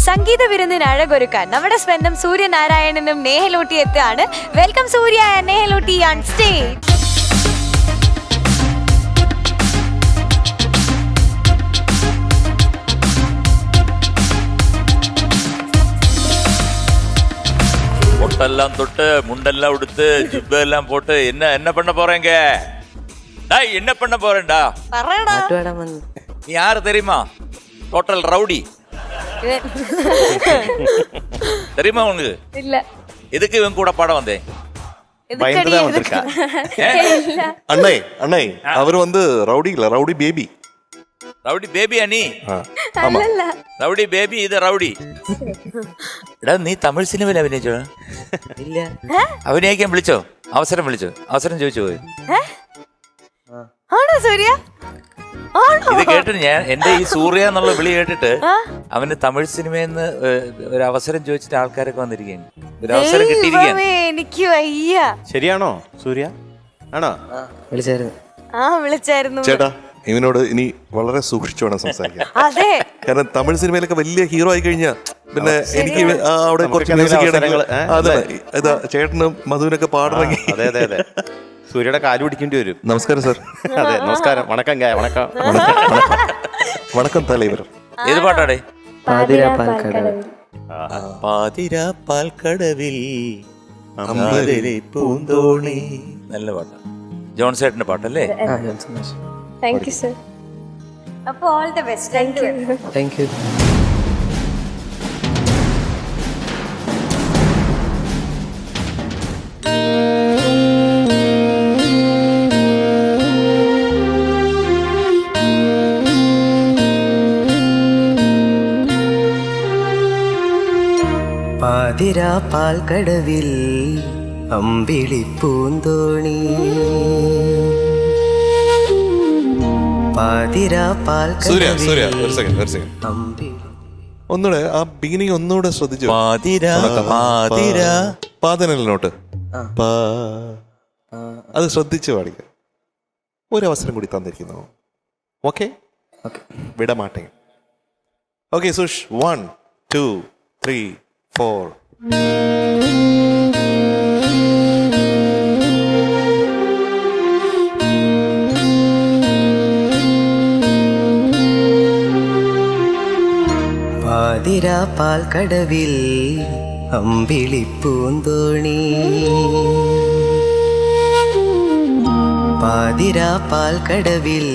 സംഗീത വിരുന്നിന് അഴകൊരുക്കാൻ നമ്മുടെ സ്വന്തം സൂര്യനാരായണനും നേഹലൂട്ടി എത്തുകയാണ്. Welcome Surya and Nehalutty on stage. பொட்டெல்லாம் தொட்டு முண்டெல்லாம் உடுத்து ஜுப்பெல்லாம் போட்டு என்ன பண்ண போறேங்க? டேய் என்ன பண்ண போறேன்டா? പറയടാ. நீ யாரு தெரியுமா? Total rowdy. தெரியுமா உனக்கு? இல்ல. எதுக்கு இவன் கூட பாட வந்தேன்? பயந்துதான் வந்திருக்கா. அண்ணே அண்ணே அவர் வந்து ரவுடி இல்ல, ரவுடி பேபி. ரவுடி பேபியா நீ? ஆமா. ரவுடி பேபി ഇത് റൗഡി. എടാ നീ തമിഴ് സിനിമയിൽ അഭിനയിച്ചോ? ഇല്ല. അഭിനയിക്കാൻ വിളിച്ചോ? അവസരം ചോദിച്ചു പോയി. ആണോ സൂര്യ? ഇത് കേട്ടിട്ട് ഞാൻ എന്റെ ഈ സൂര്യ എന്നുള്ള വിളി കേട്ടിട്ട് അവന് തമിഴ് സിനിമയിൽ നിന്ന് ഒരു അവസരം ചോദിച്ചിട്ട് ആൾക്കാരൊക്കെ വന്നിരിക്കുകയാണ്. ഒരു അവസരം കിട്ടിയിരിക്കുകയാണ്. എനിക്ക് വയ്യ. ശരിയാണോ സൂര്യ? ആണോ? വിളിച്ചായിരുന്നു. ചേട്ടാ ഇവനോട് ഇനി വളരെ സൂക്ഷിച്ചു വേണം സംസാരിക്കാൻ. അതെ, കാരണം തമിഴ് സിനിമയിലൊക്കെ വലിയ ഹീറോ ആയി കഴിഞ്ഞാ പിന്നെ എനിക്ക് അവിടെ കുറച്ച് മ്യൂസിക് അതെ ഇതാ ചേട്ടനും മധുവിനൊക്കെ പാടണമെങ്കിൽ. അതെ അതെ അതെ, സൂര്യയുടെ കാല് പിടിക്കേണ്ടി വരും. നമസ്കാരം സാർ. അതെ നമസ്കാരം, വണക്കം വണക്കം വണക്കം തലൈവർ. ഏത് പാട്ടാടേ? പാതിരാ പാൽക്കടവിൽ പൂന്തോണി. നല്ല പാട്ടാ. ജോൺസേട്ടന്റെ പാട്ടല്ലേ? Thank you sir. അപ്പൊ all the best. Thank you. പാതിരാ പാൽക്കടവിൽ അമ്പിളി പൂന്തോണി, പാതിരാ സൂര്യ സൂര്യ പാൽക്കടവിൽ ഒരു സെക്കൻഡ് ഒരു സെക്കൻഡ് അമ്പിളി. ഒന്നുകൂടെ ആ ബിഗിനിങ് ഒന്നുകൂടെ ശ്രദ്ധിച്ചു. പാതനോട്ട് അത് ശ്രദ്ധിച്ച് പാടിക്ക. ഒരവസരം കൂടി തന്നിരിക്കുന്നു. ഓക്കെ വിടമാട്ടെ. ഓക്കെ സുഷ് 1 2 3 4. പാതിരാ പാൽക്കടവിൽ അമ്പിളി പൂന്തോണി, പാതിരാ പാൽക്കടവിൽ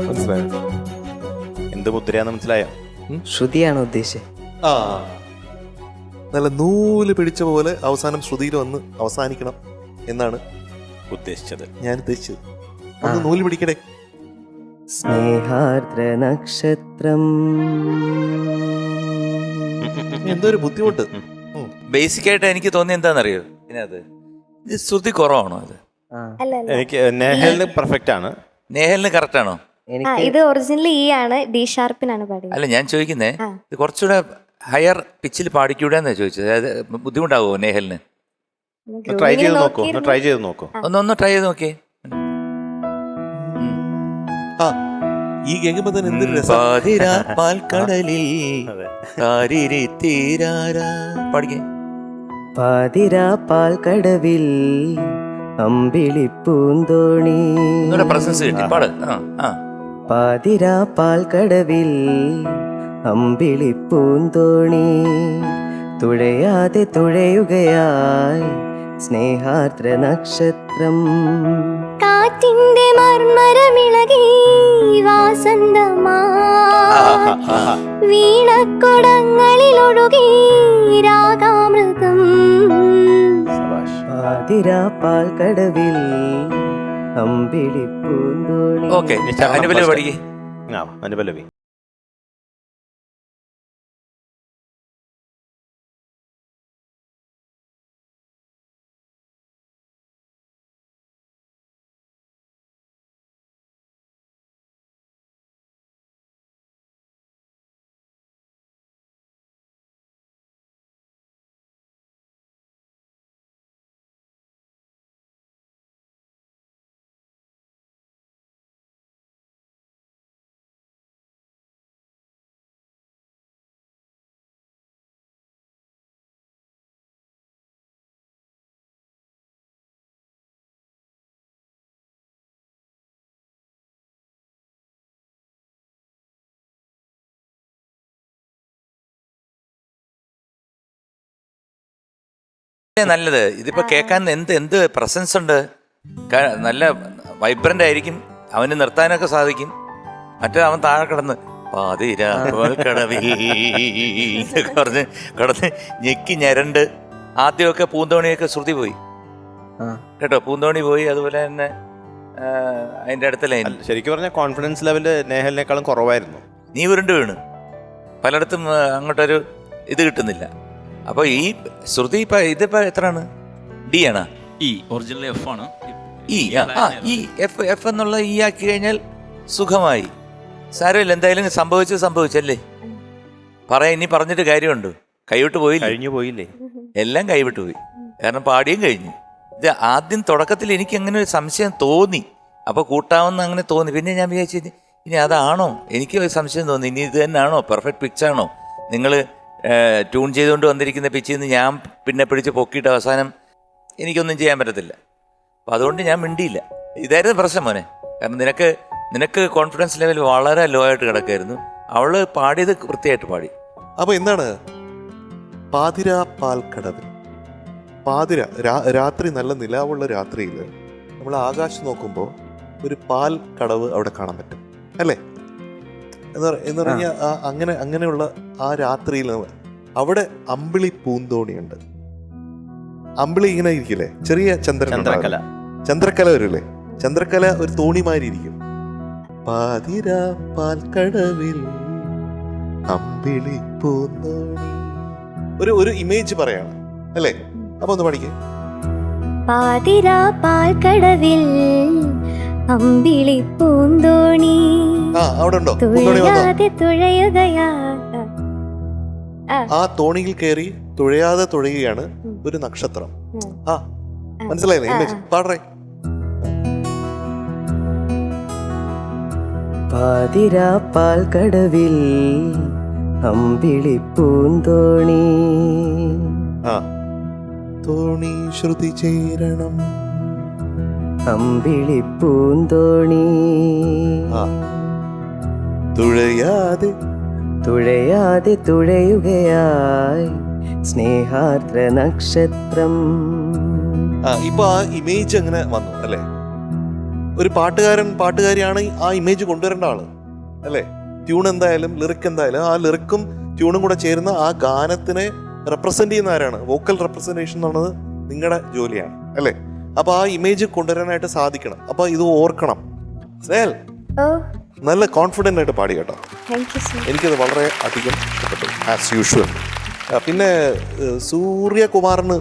മനസ്സിലായോ? എന്ത് മുദ്രയാന്ന് മനസ്സിലായോ? ശ്രുതിയാണ് ഉദ്ദേശിച്ചത്. ആ, നല്ല നൂല് പിടിച്ച പോലെ അവസാനം ശ്രുതിയിൽ വന്ന് അവസാനിക്കണം എന്നാണ് ഉദ്ദേശിച്ചത്. ഞാൻ ഉദ്ദേശിച്ചത്. ഒന്ന് നൂല് പിടിക്കടേ. സ്നേഹാർദ്ര നക്ഷത്രം. എന്തോ ഒരു ബുദ്ധിമുട്ട്. ബേസിക് ആയിട്ട് എനിക്ക് തോന്നി എന്താണെന്നറിയോ, ഇതിനകത്ത് ഇത് ശ്രുതി കുറവാണോ? അത് അല്ല അല്ല എനിക്ക് നേഹലിന് പെർഫെക്റ്റ് ആണ്. നേഹലിന് കറക്റ്റ് ആണോ? എനിക്ക് ഇത് ഒറിജിനലി ഈ ആണ്, ഡി ഷാർപ്പിനാണ് പാടിയത്. അല്ല, ഞാൻ ചോദിക്കുന്നേ, ഇത് കുറച്ചുകൂടെ ഹയർ പിച്ചിൽ പാടിക്കൂടെന്നാ ചോദിച്ചത്. അതായത് ബുദ്ധിമുട്ടാവോ നേഹലിന്? ട്രൈ ചെയ്ത് നോക്കൂ, ട്രൈ ചെയ്ത് നോക്കൂ. ഒന്ന് ട്രൈ ചെയ്ത് നോക്കിയേ. ആ, ഈ കേൾക്കുമ്പോ തന്നെ എന്തൊരു രസം. പാൽക്കടലിൽ പാടിക്കേ. പാതിരാ പാൽക്കടവിൽ അമ്പിളിപ്പൂന്തോണി. ഒന്നുകൂടെ പ്രസൻസ് കിട്ടി, പാട്. പാതിരാ പാൽക്കടവിൽ അമ്പിളിപ്പൂന്തോണി. തുഴയാതെ തുഴയുകയായി സ്നേഹാർദ്ര നക്ഷത്രം. കാറ്റിന്റെ മർമരമിളകി വാസന്തമാ വീണക്കൊടങ്ങളിലൊഴുകി രാഗാമൃതം. പാതിരാ പാൽക്കടവിൽ അമ്പിളിപ്പൂന്തോണി. ഓക്കെ, അനുപല്ലവി പാടിക്കേ. അനുപല്ലവി. നല്ലത്. ഇതിപ്പോ കേൾക്കാൻ എന്ത് പ്രസൻസ് ഉണ്ട്. നല്ല വൈബ്രന്റ് ആയിരിക്കും. അവന് നിർത്താനൊക്കെ സാധിക്കും. മറ്റേ അവൻ താഴെ കിടന്ന് പാതിരാക്കടവിൽ പറഞ്ഞ് കിടന്ന് ഞെക്കി ഞരണ്ട്. ആദ്യമൊക്കെ പൂന്തോണിയൊക്കെ ശ്രുതി പോയി കേട്ടോ, പൂന്തോണി പോയി. അതുപോലെ തന്നെ അതിന്റെ അടുത്ത ലൈൻ. ശരിക്കും പറഞ്ഞാൽ കോൺഫിഡൻസ് ലെവല് നേഹലിനേക്കാളും കുറവായിരുന്നു. നീ ഉരുണ്ട് വീണ് പലയിടത്തും അങ്ങോട്ടൊരു ഇത് കിട്ടുന്നില്ല. അപ്പൊ ഈ ശ്രുതി ഇതിപ്പോ എത്രയാണ്? ഡി ആണ്. ഇ ഒറിജിനൽ എഫ് ആണ്. ഈ എഫ് എന്നുള്ള ഈ ആക്കി കഴിഞ്ഞാൽ സുഖമായി. സാരമില്ല, എന്തായാലും സംഭവിച്ചല്ലേ. ഇനി പറഞ്ഞിട്ട് കാര്യമുണ്ട്. കൈവിട്ട് പോയില്ലേ? കഴിഞ്ഞു പോയില്ലേ? എല്ലാം കൈവിട്ട് പോയി. കാരണം പാടിയും കഴിഞ്ഞു. ഇത് ആദ്യം തുടക്കത്തിൽ എനിക്ക് അങ്ങനെ ഒരു സംശയം തോന്നി. അപ്പൊ കൂട്ടാമെന്ന് അങ്ങനെ തോന്നി. പിന്നെ ഞാൻ വിചാരിച്ചു ഇനി അതാണോ, എനിക്ക് ഒരു സംശയം തോന്നി. ഇനി ഇത് തന്നെയാണോ പെർഫെക്റ്റ് പിച്ചാണോ നിങ്ങൾ ട്യൂൺ ചെയ്തുകൊണ്ട് വന്നിരിക്കുന്ന പിച്ചിൽ നിന്ന് ഞാൻ പിന്നെ പിടിച്ച് പൊക്കിയിട്ട് അവസാനം എനിക്കൊന്നും ചെയ്യാൻ പറ്റത്തില്ല. അപ്പം അതുകൊണ്ട് ഞാൻ മിണ്ടിയില്ല. ഇതായിരുന്നു പ്രശ്നം മോനെ. കാരണം നിനക്ക് കോൺഫിഡൻസ് ലെവൽ വളരെ ലോ ആയിട്ട് കിടക്കായിരുന്നു. അവള് പാടിയത് വൃത്തിയായിട്ട് പാടി. അപ്പൊ എന്താണ് പാതിര പാൽക്കടവിൽ? പാതിര രാത്രി, നല്ല നിലാവുള്ള രാത്രിയിൽ നമ്മൾ ആകാശം നോക്കുമ്പോൾ ഒരു പാൽ കടവ് അവിടെ കാണാൻ പറ്റും അല്ലേ? എന്ന് പറഞ്ഞാൽ അങ്ങനെയുള്ള ആ രാത്രിയിൽ അവിടെ അമ്പിളി പൂന്തോണിയുണ്ട്. അമ്പിളി ഇങ്ങനെ ഇരിക്കില്ലേ, ചെറിയ ചന്ദ്രക്കല വരില്ലേ, ചന്ദ്രക്കല ഒരു തോണിമാരി ഇരിക്കും. പാതിര പാൽക്കടവിൽ അമ്പിളി പൂന്തോണി, ഒരു ഇമേജ് പറയാണ് അല്ലേ? അപ്പൊ ഒന്ന് പഠിക്കേ. പാതിര പാൽക്കടവിൽ അമ്പിളി പൂന്തോണി. അവിടെ ഉണ്ടോ? ആ തോണിയിൽ കയറി തുഴയാതെ തുഴയുകയാണ് ഒരു നക്ഷത്രം. മനസ്സിലായില്ലേ ഇമേജ്? പാടറേ. പാതിര പാൽക്കടവിൽ അമ്പിളി പൂന്തോണി. തോണി ശ്രുതി ചേരണം അമ്പിളി പൂന്തോണി. തുഴയാതെ തുഴയാതെ തുഴയുകയായി സ്നേഹാർദ്ര നക്ഷത്രം. ഇപ്പൊ ആ ഇമേജ് അങ്ങനെ വന്നു അല്ലേ? ഒരു പാട്ടുകാരിയാണ് ആ ഇമേജ് കൊണ്ടുവരേണ്ട ആള് അല്ലേ? ട്യൂൺ എന്തായാലും ലിറിക് എന്തായാലും ആ ലിറിക്കും ട്യൂണും കൂടെ ചേരുന്ന ആ ഗാനത്തിനെ റെപ്രസെന്റ് ചെയ്യുന്ന ആരാണ്? വോക്കൽ റെപ്രസെന്റേഷൻ എന്നുള്ളത് നിങ്ങളുടെ ജോലിയാണ് അല്ലേ? അപ്പൊ ആ ഇമേജ് കൊണ്ടുവരാനായിട്ട് സാധിക്കണം. അപ്പൊ ഇത് ഓർക്കണം. സ്നേഹൽ നല്ല കോൺഫിഡൻ്റ് ആയിട്ട് പാടി കേട്ടോ. എനിക്കത് വളരെ അധികം ഇഷ്ടപ്പെട്ടു ആസ് യൂഷ്വൽ. പിന്നെ സൂര്യകുമാറിന്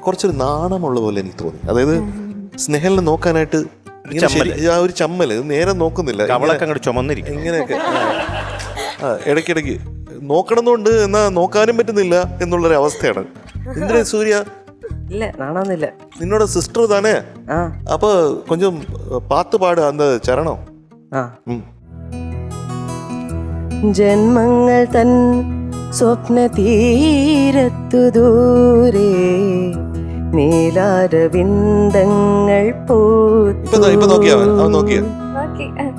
കുറച്ചൊരു നാണമുള്ള പോലെ എനിക്ക് തോന്നി. അതായത് സ്നേഹലിനെ നോക്കാനായിട്ട് ആ ഒരു ചമ്മല്, നേരെ നോക്കുന്നില്ല, ഇങ്ങനെയൊക്കെ ഇടയ്ക്കിടയ്ക്ക് നോക്കണമെന്നുണ്ട് എന്നാ നോക്കാനും പറ്റുന്നില്ല എന്നുള്ളൊരു അവസ്ഥയാണ്. എന്തിനാ സൂര്യ? ഇല്ല, നാണൊന്നുമില്ല. നിന്നോട് സിസ്റ്റർ താനേ? അപ്പൊ കൊഞ്ചം പാത്ത് പാട് അന്ത ചരണോ. ജന്മങ്ങൾ തൻ സ്വപ്ന തീരത്തു ദൂരെ നീലാരവിന്ദങ്ങൾ ഇപ്പൊ നോക്കിയാ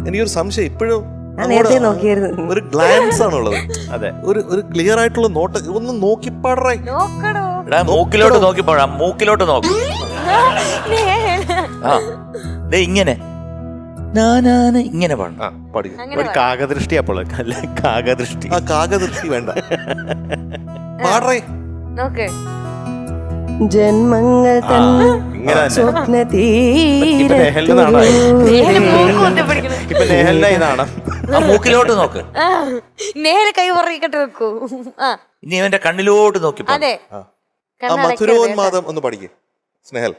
എനിക്കൊരു സംശയം ഇപ്പോഴും നേരത്തെ നോക്കിയായിരുന്നു. ഒരു ഗ്ലാൻസ് ആണുള്ളത്. അതെ, ഒരു ക്ലിയർ ആയിട്ടുള്ള നോട്ട്. ഒന്ന് നോക്കി പാടറേ. മൂക്കിലോട്ട് നോക്കി പാടാം. മൂക്കിലോട്ട് നോക്കി ഇങ്ങനെ ഇങ്ങനെ പാടണം. ഒരു കാകദൃഷ്ടി. അപ്പോൾ കാകദൃഷ്ടി. ആ കാകദൃഷ്ടി വേണ്ട, പാടറേ. ജന്മങ്ങൾ തൻ സ്വപ്ന തീരത്തു മൂക്കിലോട്ട് നോക്ക്. നേരെ കൈ പറയിക്കട്ട് വെക്കൂ. ഇനി അവന്റെ കണ്ണിലോട്ട് നോക്കി. അതെ, മധുരോന്മാദം ഒന്ന് പഠിക്കേ സ്നേഹൽ.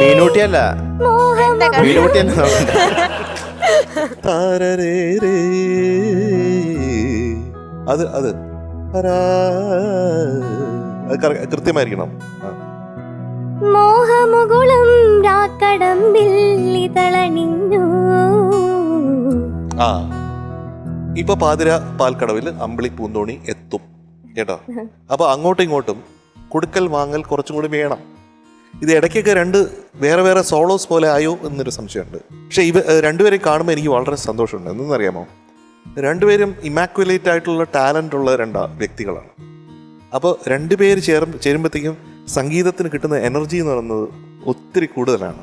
മീനൂട്ടിയല്ല, മീനൂട്ടിയല്ല. അത് കൃത്യമായിരിക്കണം. മോഹമുകുളം രാക്കടമ്പിൽ ഇതളണിഞ്ഞു. ആ ഇപ്പൊ പാതിര പാൽക്കടവിൽ അമ്പിളി പൂന്തോണി എത്തും കേട്ടോ. അപ്പൊ അങ്ങോട്ടും ഇങ്ങോട്ടും കൊടുക്കൽ വാങ്ങൽ കുറച്ചും കൂടി വേണം. ഇത് ഇടയ്ക്കൊക്കെ രണ്ട് വേറെ വേറെ സോളോസ് പോലെ ആയോ എന്നൊരു സംശയമുണ്ട്. പക്ഷെ രണ്ടുപേരെയും കാണുമ്പോൾ എനിക്ക് വളരെ സന്തോഷമുണ്ട്. എന്തെന്നറിയാമോ? രണ്ടുപേരും ഇമാക്യുലേറ്റ് ആയിട്ടുള്ള ടാലൻ്റ് ഉള്ള വ്യക്തികളാണ്. അപ്പോൾ രണ്ടുപേര് ചേരുമ്പോഴത്തേക്കും സംഗീതത്തിന് കിട്ടുന്ന എനർജി എന്ന് പറയുന്നത് ഒത്തിരി കൂടുതലാണ്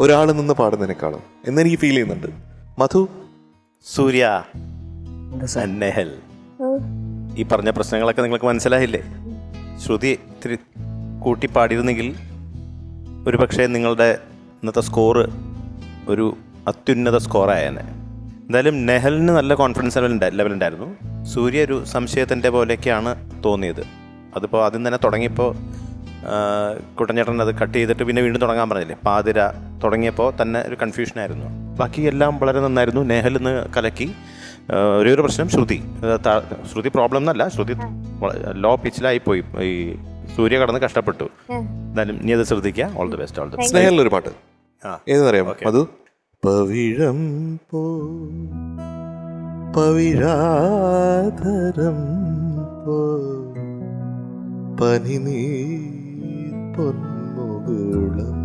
ഒരാൾ നിന്ന് പാടുന്നതിനേക്കാളും എന്നെനിക്ക് ഫീൽ ചെയ്യുന്നുണ്ട്. മധു, സൂര്യ, നെഹൽ, ഈ പറഞ്ഞ പ്രശ്നങ്ങളൊക്കെ നിങ്ങൾക്ക് മനസ്സിലായില്ലേ? ശ്രുതി ഇത്തിരി കൂട്ടി പാടിയിരുന്നെങ്കിൽ ഒരു പക്ഷേ നിങ്ങളുടെ ഇന്നത്തെ സ്കോറ് ഒരു അത്യുന്നത സ്കോറായേനെ. എന്തായാലും നെഹലിന് നല്ല കോൺഫിഡൻസ് ലെവലുണ്ടായിരുന്നു. സൂര്യ ഒരു സംശയത്തിൻ്റെ പോലെയൊക്കെയാണ് തോന്നിയത്. അതിപ്പോൾ ആദ്യം തന്നെ തുടങ്ങിയപ്പോൾ കുട്ടഞ്ചേട്ടൻ അത് കട്ട് ചെയ്തിട്ട് പിന്നെ വീണ്ടും തുടങ്ങാൻ പറഞ്ഞില്ലേ? പാതിര തുടങ്ങിയപ്പോൾ തന്നെ ഒരു കൺഫ്യൂഷനായിരുന്നു. ബാക്കി എല്ലാം വളരെ നന്നായിരുന്നു. നെഹലിന്ന് കലക്കി. ഒരേ ഒരു പ്രശ്നം ശ്രുതി പ്രോബ്ലം എന്നല്ല, ശ്രുതി ലോ പിച്ചിലായിപ്പോയി. ഈ സൂര്യ കടന്ന് കഷ്ടപ്പെട്ടു. എന്തായാലും നീ അത് ശ്രദ്ധിക്കുക. All the best. All the best. സ്നേഹലിനൊരു പാട്ട് ഏതെന്നറിയാമോ? അത് പവിഴം പോ പവിഴാധരം പോ പനിനീർ പൊന്മുകുളം.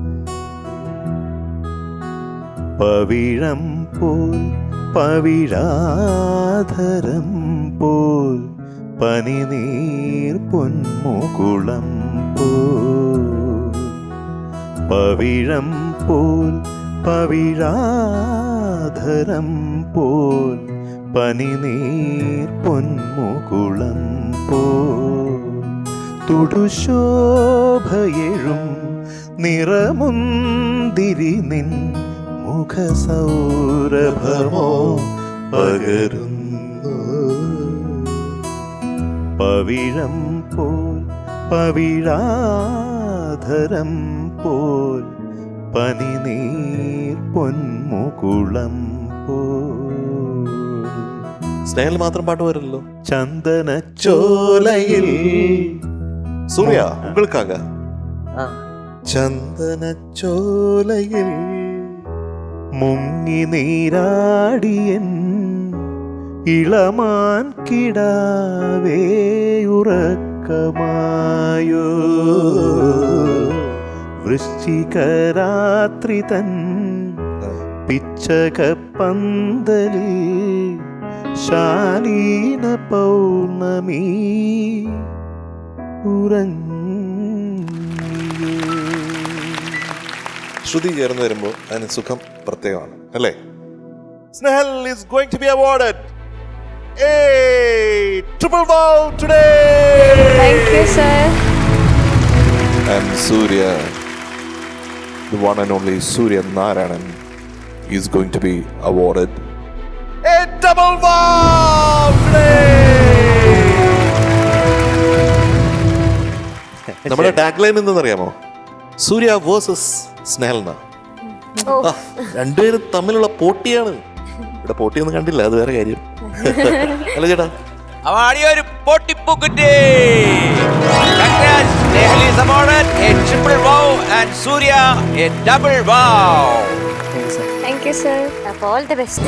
പവിഴം പോൽ പവിഴാധരം പോൽ പനിനീർ പൊന്മുകുളം പോൽ. പവിഴം പോൽ പവിഴാധരം പോൽ പനിനീർ പൊന്മുകുളം പോൽ. തുടുശോഭയെഴും നിറമുന്തിരി നിൻ മുഖസൗരഭമോ പകരുന്നു. പവിഴം പോൽ പവിഴാധരം പോൽ പനിനീർ പൊന്മുകുളം പോൽ. സ്നേഹൽ മാത്രം പാട്ട് വരല്ലോ. ചന്ദനച്ചോലയിൽ സൂര്യ ഉങ്ങൾക്കാക ചന്ദനച്ചോലയിൽ മുങ്ങി നീരാടിയൻ ഇളമാൻ കിടാവേ ഉറക്കമായോ. വൃശ്ചികരാത്രി തൻ പിച്ചകപ്പന്തലിൽ ശാലീന പൗർണമി. ശ്രുതി ചേർന്ന് വരുമ്പോൾ അതിന് സുഖം പ്രത്യേകമാണ് അല്ലേ? Snehal is going to be awarded a triple wow today. Thank you, sir. And Surya, the one and only Surya Narayanan, is going to be awarded a double wow today. നമ്മുടെ ടാഗ് ലൈൻ എന്തെന്നറിയാമോ? സൂര്യ versus സ്നേഹൽന. രണ്ടുപേരും തമ്മിലുള്ള പോട്ടിയാണ്. ഇവിടെ പോട്ടിയൊന്നും കണ്ടില്ല, അത് വേറെ കാര്യം അല്ല ചേട്ടാ. ഒരു പൊട്ടിപ്പൂക്കുറ്റി. Congrats, Nehal is awarded a triple wow and Surya a double wow. Thank you, sir. All the best.